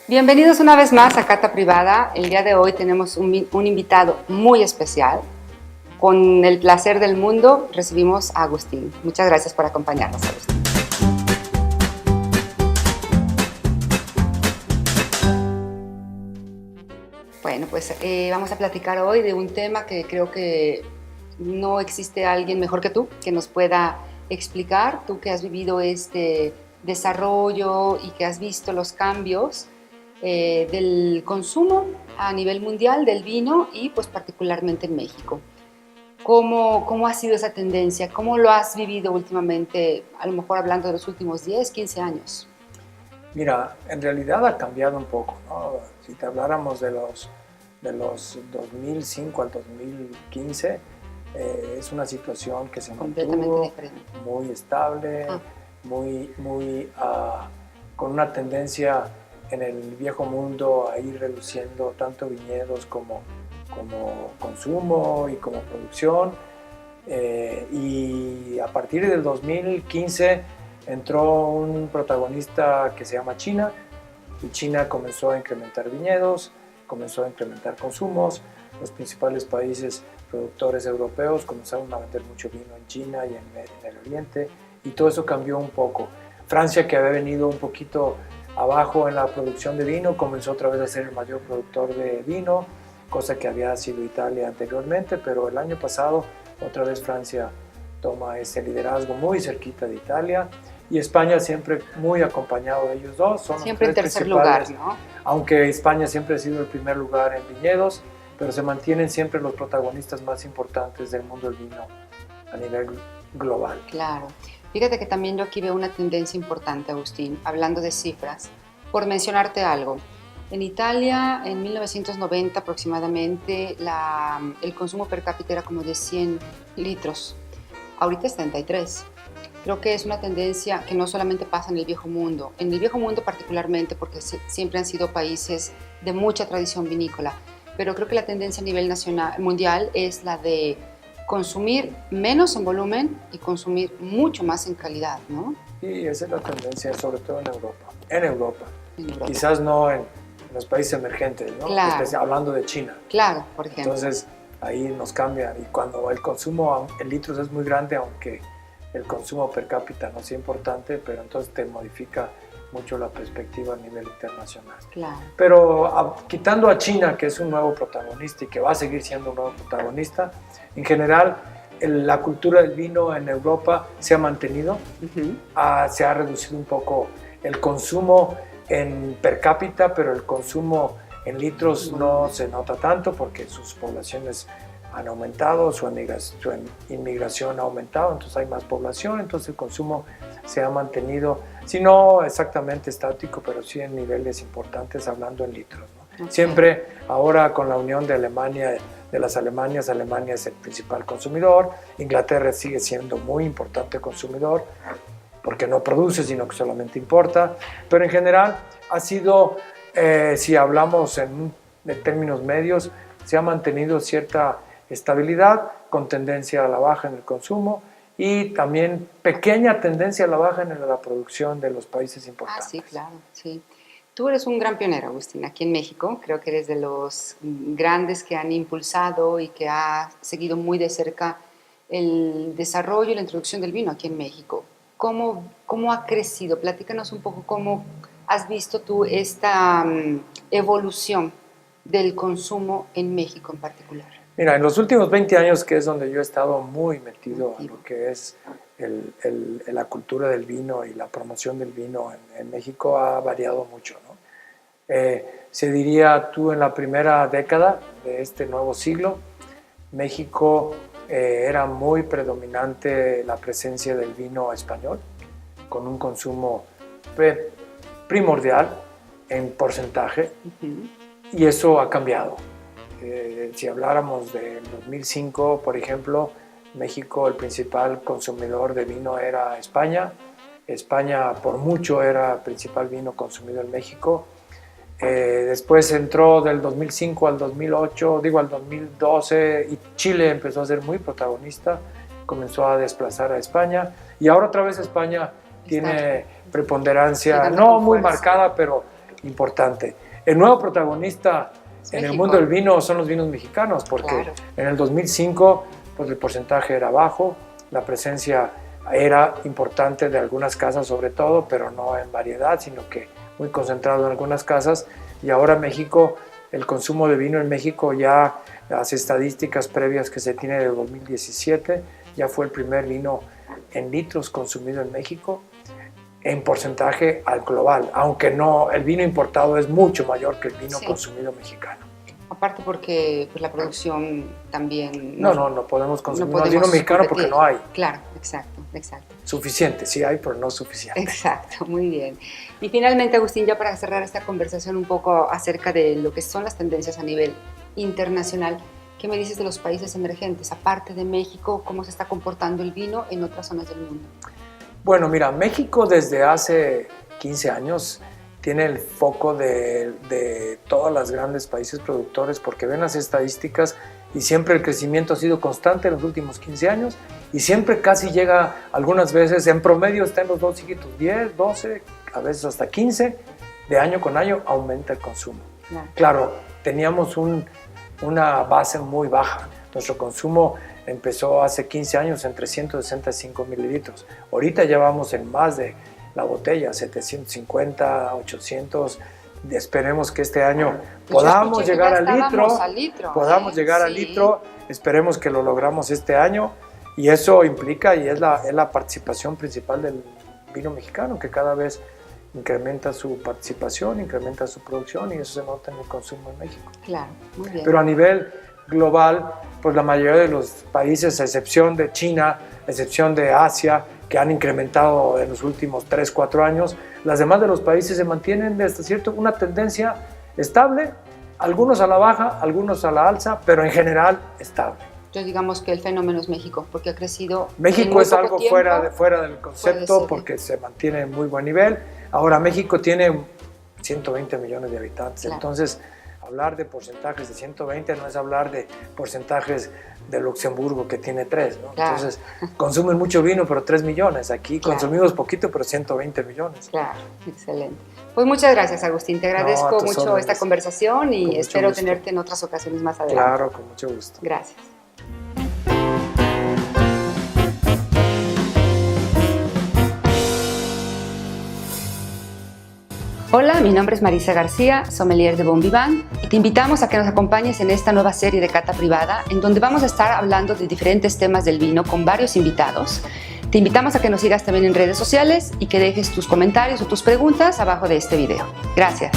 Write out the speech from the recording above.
Bienvenidos una vez más a Cata Privada. El día de hoy tenemos un invitado muy especial. Con el placer del mundo recibimos a Agustín. Muchas gracias por acompañarnos, Agustín. Bueno, pues vamos a platicar hoy de un tema que creo que no existe alguien mejor que tú que nos pueda explicar. Tú que has vivido este desarrollo y que has visto los cambios del consumo a nivel mundial del vino y pues particularmente en México. ¿Cómo ha sido esa tendencia? ¿Cómo lo has vivido últimamente, a lo mejor hablando de los últimos 10, 15 años? Mira, en realidad ha cambiado un poco, ¿no? Si te habláramos de los 2005 al 2015, es una situación que se mantuvo muy estable, con una tendencia en el viejo mundo a ir reduciendo tanto viñedos como consumo y como producción. Y a partir del 2015 entró un protagonista que se llama China, y China comenzó a incrementar viñedos, comenzó a incrementar consumos. Los principales países productores europeos comenzaron a vender mucho vino en China y en el Oriente, y todo eso cambió un poco. Francia, que había venido un poquito abajo en la producción de vino, comenzó otra vez a ser el mayor productor de vino, cosa que había sido Italia anteriormente, pero el año pasado otra vez Francia toma ese liderazgo muy cerquita de Italia, y España siempre muy acompañado de ellos dos. Son siempre en tercer lugar, ¿no? Aunque España siempre ha sido el primer lugar en viñedos, pero se mantienen siempre los protagonistas más importantes del mundo del vino a nivel global. Claro. Fíjate que también yo aquí veo una tendencia importante, Agustín, hablando de cifras, por mencionarte algo. En Italia, en 1990 aproximadamente, el consumo per cápita era como de 100 litros. Ahorita es 33. Creo que es una tendencia que no solamente pasa en el viejo mundo particularmente porque siempre han sido países de mucha tradición vinícola, pero creo que la tendencia a nivel mundial es la de consumir menos en volumen y consumir mucho más en calidad, ¿no? Y esa es la tendencia, sobre todo en Europa. En Europa. Quizás no en los países emergentes, ¿no? Claro. Hablando de China. Claro, por ejemplo. Entonces, ahí nos cambia. Y cuando el consumo en litros es muy grande, aunque el consumo per cápita no sea importante, pero entonces te modifica mucho la perspectiva a nivel internacional. Claro. Pero quitando a China, que es un nuevo protagonista y que va a seguir siendo un nuevo protagonista, en general la cultura del vino en Europa se ha mantenido. Se ha reducido un poco el consumo en per cápita, pero el consumo en litros no se nota tanto porque sus poblaciones han aumentado, su inmigración ha aumentado, entonces hay más población, entonces el consumo se ha mantenido, si no exactamente estático, pero sí en niveles importantes, hablando en litros, ¿no? Okay. Siempre ahora con la unión de Alemania, de las Alemanias, Alemania es el principal consumidor, Inglaterra sigue siendo muy importante consumidor, porque no produce, sino que solamente importa, pero en general ha sido, si hablamos en términos medios, se ha mantenido cierta estabilidad con tendencia a la baja en el consumo y también pequeña tendencia a la baja en la producción de los países importantes. Sí, claro, sí. Tú eres un gran pionero, Agustín, aquí en México. Creo que eres de los grandes que han impulsado y que ha seguido muy de cerca el desarrollo y la introducción del vino aquí en México. ¿Cómo ha crecido? Platícanos un poco cómo has visto tú esta evolución del consumo en México en particular. Mira, en los últimos 20 años, que es donde yo he estado muy metido en lo que es la cultura del vino y la promoción del vino en México, ha variado mucho, ¿no? Se diría tú en la primera década de este nuevo siglo, México era muy predominante la presencia del vino español, con un consumo primordial en porcentaje, y eso ha cambiado. Si habláramos del 2005, por ejemplo, México, el principal consumidor de vino era España. España por mucho era el principal vino consumido en México. Después entró del 2005 al 2008, al 2012, y Chile empezó a ser muy protagonista, comenzó a desplazar a España, y ahora otra vez España tiene preponderancia, no muy marcada, pero importante. El nuevo protagonista en México. el mundo del vino son los vinos mexicanos, porque Claro. en el 2005 pues el porcentaje era bajo, la presencia era importante de algunas casas sobre todo, pero no en variedad, sino que muy concentrado en algunas casas. Y ahora México, el consumo de vino en México, ya las estadísticas previas que se tiene de 2017, ya fue el primer vino en litros consumido en México en porcentaje al global, aunque no, el vino importado es mucho mayor que el vino consumido mexicano. Aparte porque pues, la producción también... No podemos consumir más vino mexicano porque no hay. Claro, exacto. Suficiente, sí hay, pero no suficiente. Exacto, muy bien. Y finalmente, Agustín, ya para cerrar esta conversación un poco acerca de lo que son las tendencias a nivel internacional, ¿qué me dices de los países emergentes? Aparte de México, ¿cómo se está comportando el vino en otras zonas del mundo? Bueno, mira, México desde hace 15 años tiene el foco de todos los grandes países productores porque ven las estadísticas y siempre el crecimiento ha sido constante en los últimos 15 años y siempre casi llega, algunas veces en promedio está en los 2 dígitos, 10, 12, a veces hasta 15, de año con año aumenta el consumo. Claro, teníamos una base muy baja, nuestro consumo empezó hace 15 años en 365 mililitros, ahorita ya vamos en más de la botella, 750, 800, esperemos que este año podamos llegar al litro, podamos llegar al litro, esperemos que lo logramos este año y eso implica y es la participación principal del vino mexicano que cada vez incrementa su participación, incrementa su producción y eso se nota en el consumo en México. Claro, muy bien. Pero a nivel global, pues la mayoría de los países, a excepción de China, a excepción de Asia, que han incrementado en los últimos 3, 4 años, las demás de los países se mantienen hasta cierto una tendencia estable, algunos a la baja, algunos a la alza, pero en general estable. Entonces digamos que el fenómeno es México, porque ha crecido. México es algo fuera del concepto porque se mantiene en muy buen nivel. Ahora México tiene 120 millones de habitantes, claro. Entonces hablar de porcentajes de 120 no es hablar de porcentajes de Luxemburgo que tiene 3, ¿no? Claro. Entonces consumen mucho vino pero 3 millones, aquí claro. Consumimos poquito pero 120 millones. Claro, excelente. Pues muchas gracias, Agustín, te agradezco mucho esta conversación y espero tenerte en otras ocasiones más adelante. Claro, con mucho gusto. Gracias. Hola, mi nombre es Marisa García, sommelier de Bon Vivant, y te invitamos a que nos acompañes en esta nueva serie de Cata Privada, en donde vamos a estar hablando de diferentes temas del vino con varios invitados. Te invitamos a que nos sigas también en redes sociales y que dejes tus comentarios o tus preguntas abajo de este video. Gracias.